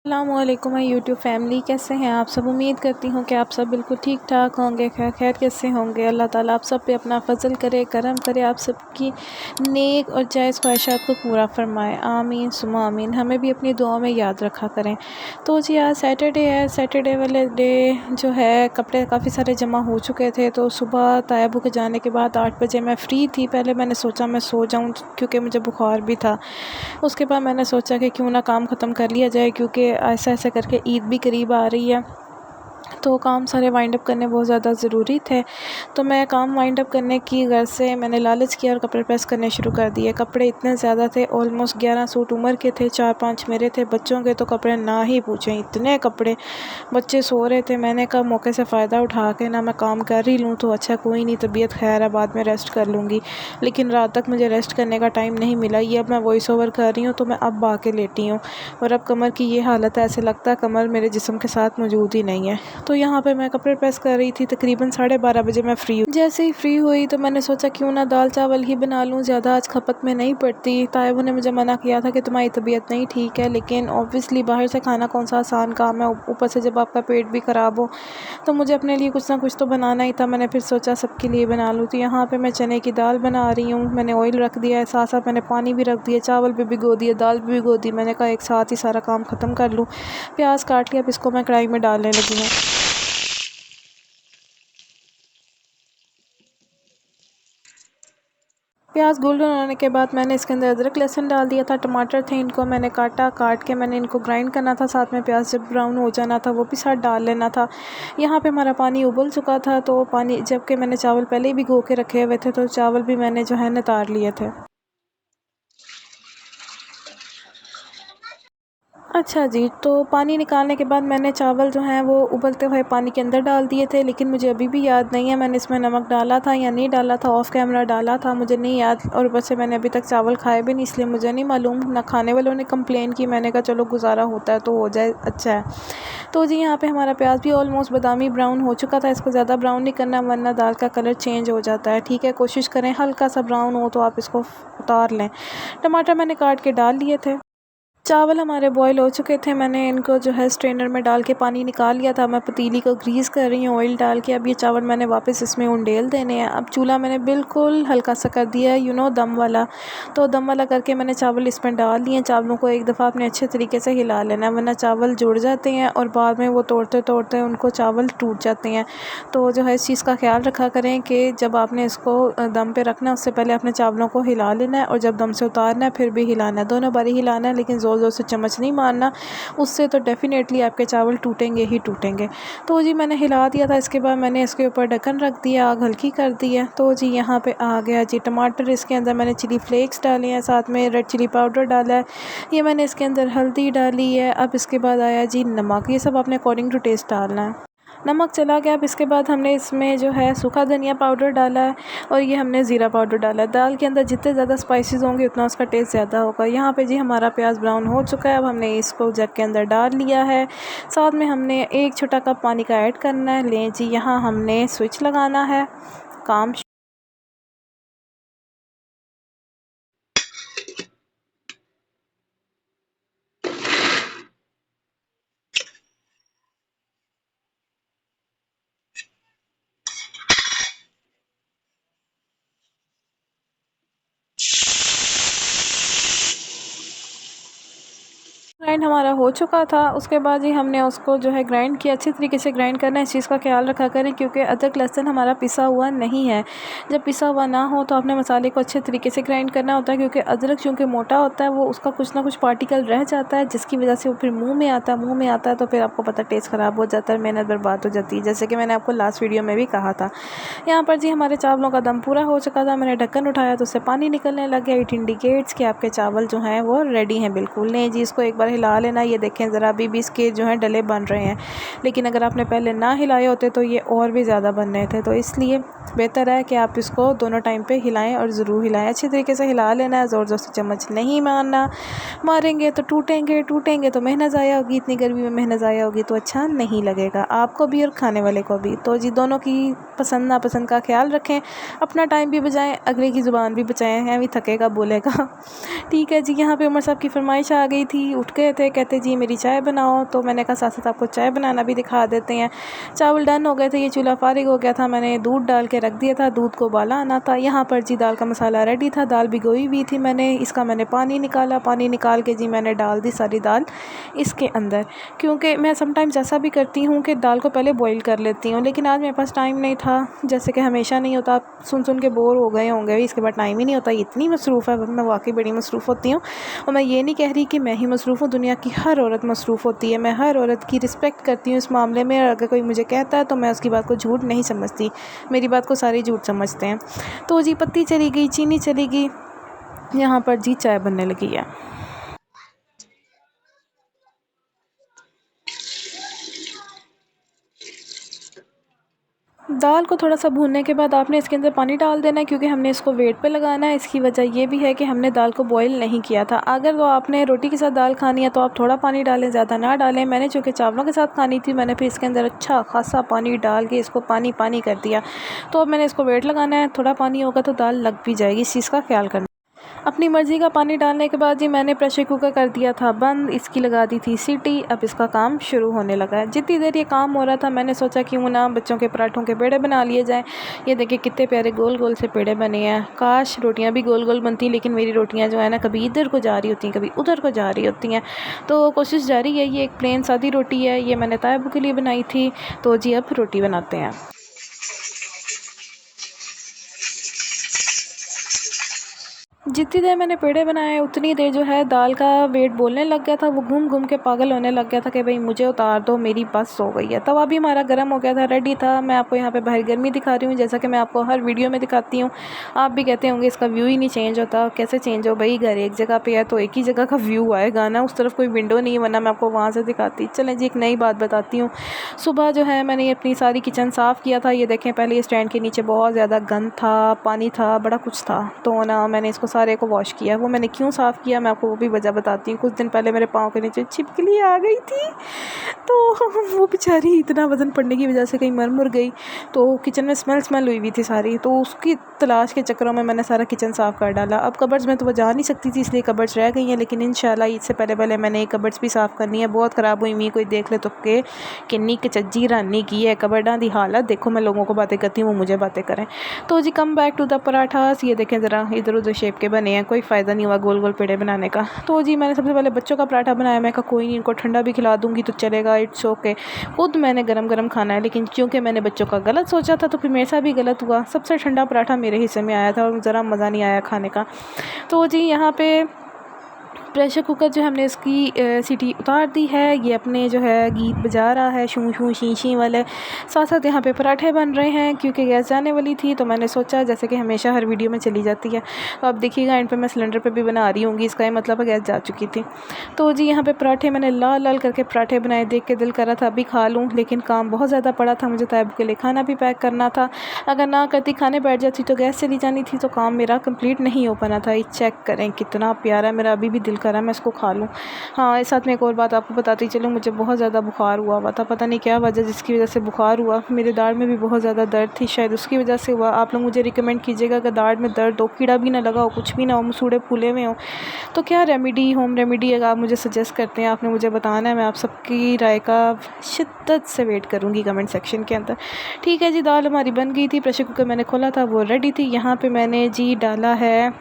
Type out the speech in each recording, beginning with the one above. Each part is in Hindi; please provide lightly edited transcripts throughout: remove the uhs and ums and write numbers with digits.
अस्सलामुअलैकुम माय यूट्यूब फैमिली, कैसे हैं आप सब। उम्मीद करती हूँ कि आप सब बिल्कुल ठीक ठाक होंगे, खैर खैर कैसे होंगे। अल्लाह ताला आप सब पे अपना फजल करे, करम करे, आप सबकी नेक और जायज़ ख्वाहिशात को पूरा फरमाए। आमीन सुमा आमीन। हमें भी अपनी दुआ में याद रखा करें। तो जी आज सैटरडे है, सैटरडे वाले डे जो है कपड़े काफ़ी सारे जमा हो चुके थे। तो सुबह तायबू के जाने के बाद 8 बजे मैं फ़्री थी। पहले मैंने सोचा मैं सो जाऊँ क्योंकि मुझे बुखार भी था। उसके बाद मैंने सोचा कि क्यों ना काम ख़त्म कर लिया जाए, क्योंकि ऐसे ऐसे करके ईद भी करीब आ रही है, तो काम सारे वाइंड अप करने बहुत ज़्यादा ज़रूरी थे। तो मैं काम वाइंड अप करने की गर्ज से मैंने लालच किया और कपड़े प्रेस करने शुरू कर दिए। कपड़े इतने ज़्यादा थे, ऑलमोस्ट 11 सूट उमर के थे, 4-5 मेरे थे। बच्चों के तो कपड़े ना ही पूछें, इतने कपड़े। बच्चे सो रहे थे, मैंने कहा मौके से फ़ायदा उठा के ना मैं काम कर ही लूँ तो अच्छा, कोई नहीं, तबीयत खैर है, बाद में रेस्ट कर लूँगी। लेकिन रात तक मुझे रेस्ट करने का टाइम नहीं मिला। ये अब मैं वॉइस ओवर कर रही हूँ तो मैं अब आके लेटी हूँ और अब कमर की ये हालत है, ऐसे लगता है कमर मेरे जिस्म के साथ मौजूद ही नहीं है। तो यहाँ पे मैं कपड़े प्रेस कर रही थी, तकरीबन 12:30 बजे मैं फ़्री हुई। जैसे ही फ़्री हुई तो मैंने सोचा क्यों ना दाल चावल ही बना लूँ, ज़्यादा आज खपत में नहीं पड़ती। तायबू ने मुझे मना किया था कि तुम्हारी तबीयत नहीं ठीक है, लेकिन ऑब्वियसली बाहर से खाना कौन सा आसान काम है, ऊपर से जब आपका पेट भी ख़राब हो तो मुझे अपने लिए कुछ ना कुछ तो बनाना ही था। मैंने फिर सोचा सबके लिए बना लूँ। तो यहाँ पर मैं चने की दाल बना रही हूँ। मैंने ऑयल रख दिया है, साथ साथ मैंने पानी भी रख दिया, चावल भी भिगो दिए, दाल भी भिगो दी। मैंने कहा एक साथ ही सारा काम ख़त्म कर लूँ। प्याज काट लिया, अब इसको मैं कढ़ाई में डालने लगी हूँ। प्याज गोल्डन होने के बाद मैंने इसके अंदर अदरक लहसुन डाल दिया था। टमाटर थे, इनको मैंने काट के मैंने इनको ग्राइंड करना था। साथ में प्याज जब ब्राउन हो जाना था वो भी साथ डाल लेना था। यहाँ पे हमारा पानी उबल चुका था, तो पानी जबकि मैंने चावल पहले ही भिगो के रखे हुए थे, तो चावल भी मैंने जो है नितार लिए थे। अच्छा जी, तो पानी निकालने के बाद मैंने चावल जो हैं वो उबलते हुए पानी के अंदर डाल दिए थे, लेकिन मुझे अभी भी याद नहीं है मैंने इसमें नमक डाला था या नहीं डाला था। ऑफ़ कैमरा डाला था, मुझे नहीं याद, और ऊपर से मैंने अभी तक चावल खाए भी नहीं, इसलिए मुझे नहीं मालूम। ना खाने वालों ने कंप्लेन की, मैंने कहा चलो गुजारा होता है तो हो जाए, अच्छा है। तो जी यहाँ पे हमारा प्याज भी ऑलमोस्ट बादामी ब्राउन हो चुका था। इसको ज़्यादा ब्राउन नहीं करना वरना दाल का कलर चेंज हो जाता है, ठीक है। कोशिश करें हल्का सा ब्राउन हो तो आप इसको उतार लें। टमाटर मैंने काट के डाल लिए थे। चावल हमारे बॉईल हो चुके थे, मैंने इनको जो है स्ट्रेनर में डाल के पानी निकाल लिया था। मैं पतीली को ग्रीस कर रही हूँ ऑयल डाल के। अब ये चावल मैंने वापस इसमें उंडेल देने हैं। अब चूल्हा मैंने बिल्कुल हल्का सा कर दिया है, दम वाला। तो दम वाला करके मैंने चावल इसमें डाल दिए। चावलों को एक दफ़ा आपने अच्छे तरीके से हिला लेना है, वरना चावल जुड़ जाते हैं और बाद में वो तोड़ते तोड़ते उनको चावल टूट जाते हैं। तो जो है इस चीज़ का ख्याल रखा करें कि जब आपने इसको दम पे रखना है उससे पहले अपने चावलों को हिला लेना है, और जब दम से उतारना है फिर भी हिलाना है, दोनों बारी हिलाना है, लेकिन ज़ोर ज़ोर से चम्मच नहीं मारना, उससे तो डेफ़िनेटली आपके चावल टूटेंगे ही टूटेंगे। तो जी मैंने हिला दिया था। इसके बाद मैंने इसके ऊपर ढक्कन रख दिया, आग हल्की कर दी है। तो जी यहाँ पे आ गया जी टमाटर। इसके अंदर मैंने चिली फ्लेक्स डाले हैं, साथ में रेड चिली पाउडर डाला है, ये मैंने इसके अंदर हल्दी डाली है। अब इसके बाद आया जी नमक, ये सब अपने अकॉर्डिंग टू टेस्ट डालना है। नमक चला गया। अब इसके बाद हमने इसमें जो है सूखा धनिया पाउडर डाला है और ये हमने ज़ीरा पाउडर डाला है। दाल के अंदर जितने ज़्यादा स्पाइसेस होंगे उतना उसका टेस्ट ज़्यादा होगा। यहाँ पे जी हमारा प्याज ब्राउन हो चुका है। अब हमने इसको जग के अंदर डाल लिया है। साथ में हमने 1 छोटा कप पानी का ऐड करना है। लें जी, यहाँ हमने स्विच लगाना है। काम ग्राइंड हमारा हो चुका था। उसके बाद ही हमने उसको जो है ग्राइंड किया। अच्छी तरीके से ग्राइंड करना है, इस चीज़ का ख्याल रखा करें क्योंकि अदरक लहसुन हमारा पिसा हुआ नहीं है। जब पिसा हुआ ना हो तो आपने मसाले को अच्छे तरीके से ग्राइंड करना होता है, क्योंकि अदरक चूँकि मोटा होता है वो उसका कुछ ना कुछ पार्टिकल रह जाता है, जिसकी वजह से वो फिर मुँह में आता है तो फिर आपको पता टेस्ट ख़राब हो जाता है, मेहनत बर्बाद हो जाती है, जैसे कि मैंने आपको लास्ट वीडियो में भी कहा था। यहाँ पर जी हमारे चावलों का दम पूरा हो चुका था। मैंने ढक्कन उठाया तो उससे पानी निकलने लग गया। इट इंडिकेट्स कि आपके चावल जो हैं वो रेडी हैं बिल्कुल। नहीं जी, इसको एक बार हिला लेना। ये देखें ज़रा, अभी भी इसके जो हैं डले बन रहे हैं, लेकिन अगर आपने पहले ना हिलाए होते तो ये और भी ज़्यादा बन रहे थे। तो इसलिए बेहतर है कि आप इसको दोनों टाइम पे हिलाएं और ज़रूर हिलाएं। अच्छी तरीके से हिला लेना है, ज़ोर ज़ोर से चम्मच नहीं मारना, मारेंगे तो टूटेंगे तो मेहनत ज़ाया होगी। इतनी गर्मी में मेहनत ज़ाया होगी तो अच्छा नहीं लगेगा आपको भी और खाने वाले को भी। तो जी दोनों की पसंद नापसंद का ख्याल रखें, अपना टाइम भी बचाएं, अगले की ज़ुबान भी बचाएं, है भी थकेगा बोलेगा। ठीक है जी, यहाँ पे उमर साहब की फरमाइश आ गई थी, उठ गए थे, कहते जी मेरी चाय बनाओ। तो मैंने कहा साथ साथ आपको चाय बनाना भी दिखा देते हैं। चावल डन हो गए थे, ये चूल्हा फारिग हो गया था, मैंने दूध डाल के रख दिया था, दूध को उबाला आना था। यहाँ पर जी दाल का मसाला रेडी था, दाल भिगोई हुई थी मैंने, इसका मैंने पानी निकाला, पानी निकाल के जी मैंने डाल दी सारी दाल इसके अंदर। क्योंकि मैं समटाइम्स ऐसा भी करती हूँ कि दाल को पहले बॉईल कर लेती हूँ, लेकिन आज मेरे पास टाइम नहीं था, जैसे कि हमेशा नहीं होता। आप सुन सुन के बोर हो गए होंगे, इसके बाद टाइम ही नहीं होता, इतनी मसरूफ़ है, मैं वाकई बड़ी मसरूफ़ होती हूँ। और मैं ये नहीं कह रही कि मैं ही मसरूफ़ हूँ, दुनिया की हर औरत मसरूफ़ होती है। मैं हर औरत की रिस्पेक्ट करती हूँ इस मामले में, और अगर कोई मुझे कहता है तो मैं उसकी बात को झूठ नहीं समझती, मेरी बात को सारे झूठ समझते हैं। तो जी पत्ती चली गई, चीनी चली गई, यहाँ पर जी चाय बनने लगी है। दाल को थोड़ा सा भूनने के बाद आपने इसके अंदर पानी डाल देना है, क्योंकि हमने इसको वेट पे लगाना है। इसकी वजह ये भी है कि हमने दाल को बॉईल नहीं किया था। अगर तो आपने रोटी के साथ दाल खानी है तो आप थोड़ा पानी डालें, ज़्यादा ना डालें। मैंने चूँकि चावलों के साथ खानी थी, मैंने फिर इसके अंदर अच्छा खासा पानी डाल के इसको पानी पानी कर दिया। तो अब मैंने इसको वेट लगाना है, थोड़ा पानी होगा तो दाल लग भी जाएगी, इस चीज़ का ख्याल करना। अपनी मर्ज़ी का पानी डालने के बाद जी मैंने प्रेशर कुकर कर दिया था बंद, इसकी लगा दी थी सीटी। अब इसका काम शुरू होने लगा है। जितनी देर ये काम हो रहा था मैंने सोचा क्यों ना बच्चों के पराठों के पेड़े बना लिए जाएँ। ये देखिए कितने प्यारे गोल गोल से पेड़े बने हैं। काश रोटियां भी गोल गोल बनती, लेकिन मेरी रोटियां जो है ना कभी इधर को जा रही होती हैं, कभी उधर को जा रही होती हैं। तो कोशिश जारी है। ये एक प्लेन सादी रोटी है, ये मैंने तायबू के लिए बनाई थी। तो जी अब रोटी बनाते हैं। जितनी देर मैंने पेड़े बनाए उतनी देर जो है दाल का वेट बोलने लग गया था, वो घूम घूम के पागल होने लग गया था कि भाई मुझे उतार दो, मेरी बस हो गई है। तवा भी हमारा गर्म हो गया था, रेडी था। मैं आपको यहाँ पे बाहर गर्मी दिखा रही हूँ, जैसा कि मैं आपको हर वीडियो में दिखाती हूँ। आप भी कहते होंगे इसका व्यू ही नहीं चेंज होता, कैसे चेंज हो भाई, घर एक जगह पे है तो एक ही जगह का व्यू आएगा ना, उस तरफ कोई विंडो नहीं है, वरना मैं आपको वहाँ से दिखाती। चलें जी एक नई बात बताती हूँ। सुबह जो है मैंने अपनी सारी किचन साफ़ किया था। ये देखें पहले ये स्टैंड के नीचे बहुत ज़्यादा गंद था, पानी था, बड़ा कुछ था। तो ना मैंने इसको सारे को वॉश किया। वो मैंने क्यों साफ़ किया मैं आपको वो भी वजह बताती हूँ। कुछ दिन पहले मेरे पाँव के नीचे छिपकली आ गई थी, तो वो बेचारी इतना वज़न पड़ने की वजह से कहीं मर मुर गई, तो किचन में स्मेल हुई हुई थी सारी। तो उसकी तलाश के चक्करों में मैंने सारा किचन साफ़ कर डाला। अब कबर्ड्स में तो वो जा नहीं सकती थी, इसलिए कबर्ड्स रह गई हैं, लेकिन इंशाल्लाह ईद से पहले पहले मैंने ये कबर्ड्स भी साफ़ करनी है। बहुत ख़राब हुई हुई, कोई देख ले तो के किन्नी कचज्जी रानी की है कबर्डा दी हालत। देखो मैं लोगों को बातें करती हूँ, वो मुझे बातें करें। तो जी come back to the parathas. ये देखें ज़रा इधर उधर शेप के बने हैं, कोई फ़ायदा नहीं हुआ गोल गोल पेड़े बनाने का। तो जी मैंने सबसे पहले बच्चों का पराठा बनाया। मैं कहा कोई नहीं, इनको ठंडा भी खिला दूँगी तो चलेगा, इट्स ओके। खुद मैंने गरम गरम खाना है, लेकिन क्योंकि मैंने बच्चों का गलत सोचा था तो फिर मेरे साथ भी गलत हुआ। सबसे ठंडा पराठा मेरे हिस्से में आया था और ज़रा मज़ा नहीं आया खाने का। तो जी यहाँ पे प्रेशर कुकर जो हमने इसकी सीटी उतार दी है। ये अपने जो है गीत बजा रहा है, शू शू शी शी वाले। साथ साथ यहाँ पे पराठे बन रहे हैं, क्योंकि गैस जाने वाली थी तो मैंने सोचा जैसे कि हमेशा हर वीडियो में चली जाती है। तो आप देखिएगा एंड पे मैं सिलेंडर पे भी बना रही होंगी, इसका ये मतलब है गैस जा चुकी थी। तो जी यहाँ पे पराठे मैंने लाल लाल करके पराठे बनाए, देख के दिल कर रहा था अभी खा लूँ, लेकिन काम बहुत ज़्यादा पड़ा था। मुझे तायब के लिए खाना भी पैक करना था। अगर ना करती खाने बैठ जाती तो गैस चली जानी थी, तो काम मेरा कंप्लीट नहीं हो पाना था। ये चेक करें कितना प्यारा, मेरा अभी भी दिल कर रहा है मैं इसको खा लूँ। हाँ, इस साथ में एक और बात आपको बताती चलूँ, मुझे बहुत ज़्यादा बुखार हुआ था। पता नहीं क्या वजह जिसकी वजह से बुखार हुआ। मेरे दाढ़ में भी बहुत ज़्यादा दर्द थी, शायद उसकी वजह से हुआ। आप लोग मुझे रिकमेंड कीजिएगा कि दाढ़ में दर्द हो, कीड़ा भी ना लगा हो, कुछ भी ना हो, मसूड़े फूले हुए हों, तो क्या रेमेडी, होम रेमेडी अगर आप मुझे सजेस्ट करते हैं, आपने मुझे बताना है। मैं आप सबकी राय का शिद्दत से वेट करूँगी कमेंट सेक्शन के अंदर। ठीक है जी, दाल हमारी बन गई थी, प्रेशर कुकर मैंने खोला था, वो रेडी थी। यहाँ पे मैंने जी डाला है,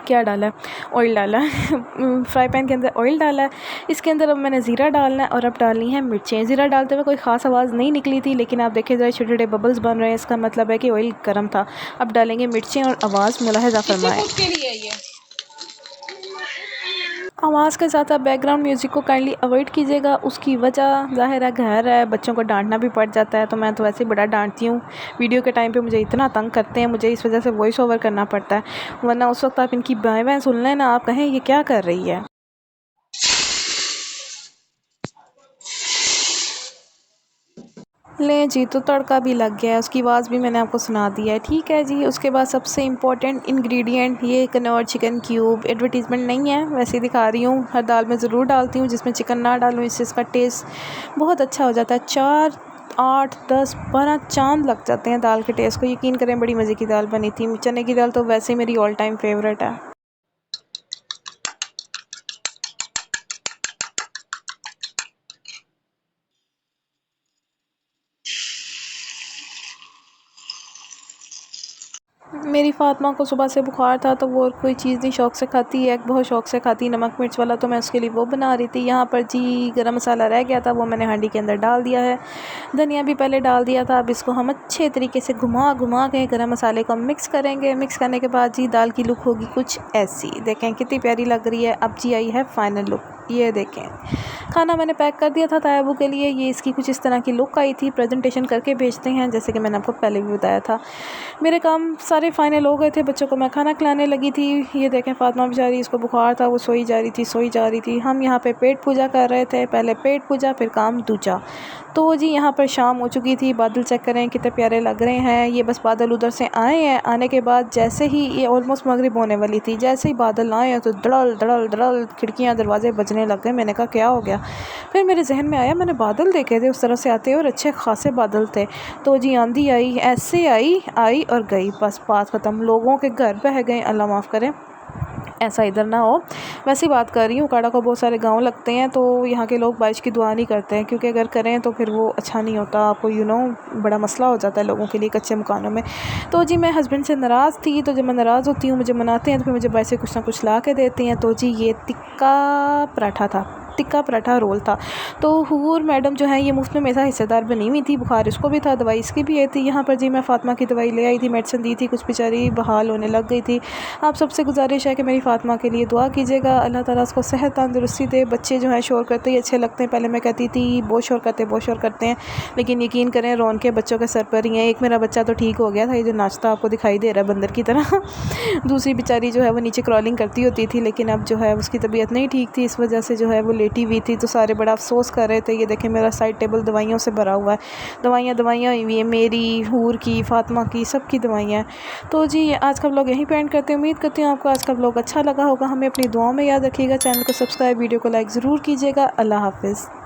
क्या डाला है, ऑयल डाला है फ्राई पैन के अंदर ऑयल डाला है। इसके अंदर अब मैंने ज़ीरा डालना है और अब डालनी है मिर्चें। ज़ीरा डालते हुए कोई ख़ास आवाज़ नहीं निकली थी, लेकिन आप देखें ज़रा छोटे छोटे बबल्स बन रहे हैं, इसका मतलब है कि ऑयल गर्म था। अब डालेंगे मिर्चें और आवाज़ मुलाहिज़ा फरमाएं। आवाज़ के साथ आप बैकग्राउंड म्यूज़िक को काइंडली अवॉइड कीजिएगा। उसकी वजह ज़ाहिर है घर है, बच्चों को डांटना भी पड़ जाता है, तो मैं तो वैसे ही बड़ा डांटती हूँ। वीडियो के टाइम पे मुझे इतना तंग करते हैं, मुझे इस वजह से वॉइस ओवर करना पड़ता है, वरना उस वक्त आप इनकी बाएं बाएं सुन लें ना, आप कहें ये क्या कर रही है। लें जी, तो तड़का भी लग गया है, उसकी आवाज़ भी मैंने आपको सुना दिया है। ठीक है जी, उसके बाद सबसे इम्पोर्टेंट इंग्रेडिएंट ये कनौर चिकन क्यूब। एडवर्टीज़मेंट नहीं है, वैसे ही दिखा रही हूँ। हर दाल में ज़रूर डालती हूँ, जिसमें चिकन ना डालूँ इससे इसका टेस्ट बहुत अच्छा हो जाता है। 4 8 10 12 चांद लग जाते हैं दाल के टेस्ट को। यकीन करें बड़ी मज़े की दाल बनी थी। चने की दाल तो वैसे ही मेरी ऑल टाइम फेवरेट है। मेरी फ़ातिमा को सुबह से बुखार था तो वो और कोई चीज़ नहीं शौक़ से खाती है, बहुत शौक़ से खाती नमक मिर्च वाला, तो मैं उसके लिए वो बना रही थी। यहाँ पर जी गरम मसाला रह गया था, वो मैंने हांडी के अंदर डाल दिया है। धनिया भी पहले डाल दिया था। अब इसको हम अच्छे तरीके से घुमा घुमा के गरम मसाले को मिक्स करेंगे। मिक्स करने के बाद जी दाल की लुक होगी कुछ ऐसी, देखें कितनी प्यारी लग रही है। अब जी आई है फाइनल लुक, ये देखें। खाना मैंने पैक कर दिया था तायाबू के लिए, ये इसकी कुछ इस तरह की लुक आई थी। प्रेजेंटेशन करके भेजते हैं, जैसे कि मैंने आपको पहले भी बताया था। मेरे काम सारे फाइनल हो गए थे, बच्चों को मैं खाना खिलाने लगी थी। ये देखें फ़ातिमा बेचारी, इसको बुखार था, वो सोई जा रही थी। हम यहाँ पे पेट पूजा कर रहे थे, पहले पेट पूजा फिर काम दूजा। तो जी यहाँ पर शाम हो चुकी थी। बादल चेक करें कितने प्यारे लग रहे हैं। ये बस बादल उधर से आए हैं, आने के बाद जैसे ही ये ऑलमोस्ट मगरिब होने वाली थी, जैसे ही बादल आए हैं तो धड़ल धड़ल धड़ल खिड़कियाँ दरवाजे बजने लग गए। मैंने कहा क्या हो गया? फिर मेरे जहन में आया, मैंने बादल देखे थे उस तरफ से आते और अच्छे खासे बादल थे। तो जी आंधी आई, ऐसे आई और गई, बस बात ख़त्म। लोगों के घर बह गए, अल्लाह माफ़ करे, ऐसा इधर ना हो। वैसी बात कर रही हूँ, काड़ा को बहुत सारे गांव लगते हैं, तो यहाँ के लोग बारिश की दुआ नहीं करते हैं, क्योंकि अगर करें तो फिर वो अच्छा नहीं होता। आपको बड़ा मसला हो जाता है लोगों के लिए कच्चे मकानों में। तो जी मैं हस्बैंड से नाराज़ थी, तो जब मैं नाराज़ होती हूँ मुझे मनाते हैं तो फिर मुझे बाहर से कुछ ना कुछ ला के देते हैं। तो जी ये टिक्का पराठा रोल था। तो हूर मैडम जो है ये मुफ्त में मेरा हिस्सेदार बनी हुई थी। बुखार इसको भी था, दवाई इसकी भी आई थी। यहाँ पर जी मैं फ़ातिमा की दवाई ले आई थी, मेडिसिन दी थी, कुछ बेचारी बहाल होने लग गई थी। आप सबसे गुजारिश है कि मेरी फ़ातिमा के लिए दुआ कीजिएगा, अल्लाह ताला उसको सेहत तंदुरुस्ती दे। बच्चे जो है शोर करते ही अच्छे लगते हैं। पहले मैं कहती थी बहुत शोर करते हैं, लेकिन यकीन करें रौन के बच्चों के सर पर ही है। एक मेरा बच्चा तो ठीक हो गया था, ये जो नाचता आपको दिखाई दे रहा है बंदर की तरह। दूसरी बेचारी जो है वो नीचे क्रॉलिंग करती होती थी, लेकिन अब जो है उसकी तबीयत नहीं ठीक थी, इस वजह से जो है वो लेटी हुई थी। तो सारे बड़ा अफसोस कर रहे थे। ये देखें मेरा साइड टेबल दवाइयों से भरा हुआ है, दवाइयाँ हुई हैं, मेरी, हूर की, फ़ातिमा की, सब की दवाइयाँ हैं। तो जी आज का व्लॉग यहीं पे एंड करते हैं। उम्मीद करती हूँ आपको आज का व्लॉग अच्छा लगा होगा। हमें अपनी दुआओं में याद रखिएगा। चैनल को सब्सक्राइब, वीडियो को लाइक ज़रूर कीजिएगा। अल्लाह हाफ़िज़।